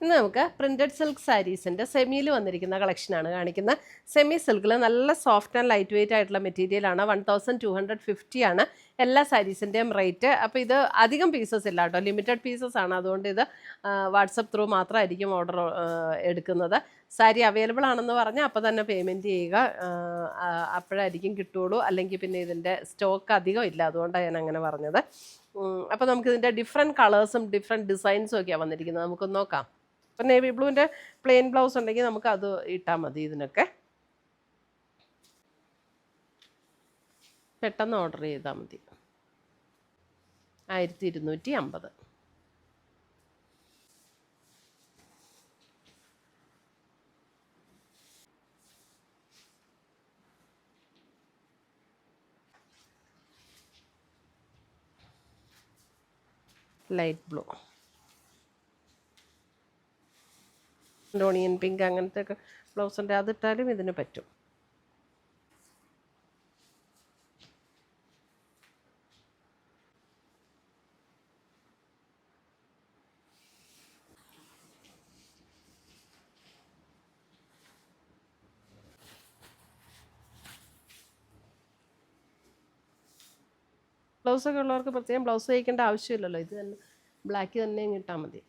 ഇന്ന് നമുക്ക് printed silk സാരീസിൻ്റെ സെമിയിൽ വന്നിരിക്കുന്ന കളക്ഷനാണ് കാണിക്കുന്നത്. സെമി സിൽക്കിൽ നല്ല സോഫ്റ്റ് ആൻഡ് ലൈറ്റ് വെയിറ്റ് ആയിട്ടുള്ള മെറ്റീരിയലാണ്. 1250 ആണ് എല്ലാ സാരീസിൻ്റെയും റേറ്റ്. അപ്പോൾ ഇത് അധികം പീസസ് ഇല്ല കേട്ടോ, ലിമിറ്റഡ് പീസസ് ആണ്. അതുകൊണ്ട് ഇത് വാട്സപ്പ് ത്രൂ മാത്രമായിരിക്കും ഓർഡർ എടുക്കുന്നത്. സാരി അവൈലബിൾ ആണെന്ന് പറഞ്ഞാൽ അപ്പോൾ തന്നെ പേയ്മെൻറ്റ് ചെയ്യുക, അപ്പോഴായിരിക്കും കിട്ടുള്ളൂ. അല്ലെങ്കിൽ പിന്നെ ഇതിൻ്റെ സ്റ്റോക്ക് അധികം ഇല്ല, അതുകൊണ്ടാണ് ഞാൻ അങ്ങനെ പറഞ്ഞത്. അപ്പോൾ നമുക്കിതിൻ്റെ ഡിഫറെൻറ്റ് കളേഴ്സും ഡിഫറെൻറ്റ് ഡിസൈൻസും ഒക്കെയാണ് വന്നിരിക്കുന്നത്. നമുക്കൊന്ന് നോക്കാം. ഇപ്പം നേവി ബ്ലൂവിൻ്റെ പ്ലെയിൻ ബ്ലൗസ് ഉണ്ടെങ്കിൽ നമുക്ക് അത് ഇട്ടാൽ മതി. ഇതിനൊക്കെ പെട്ടെന്ന് ഓർഡർ ചെയ്താൽ മതി. 1250. ലൈറ്റ് ബ്ലൂ, ഡോണിയൻ പിങ്ക് അങ്ങനത്തെ ഒക്കെ ബ്ലൗസിൻ്റെ അതിട്ടാലും ഇതിന് പറ്റും. ബ്ലൗസൊക്കെ ഉള്ളവർക്ക് പ്രത്യേകം ബ്ലൗസ് തയ്ക്കേണ്ട ആവശ്യമില്ലല്ലോ, ഇത് തന്നെ ബ്ലാക്ക് തന്നെ ഇട്ടാൽ മതി.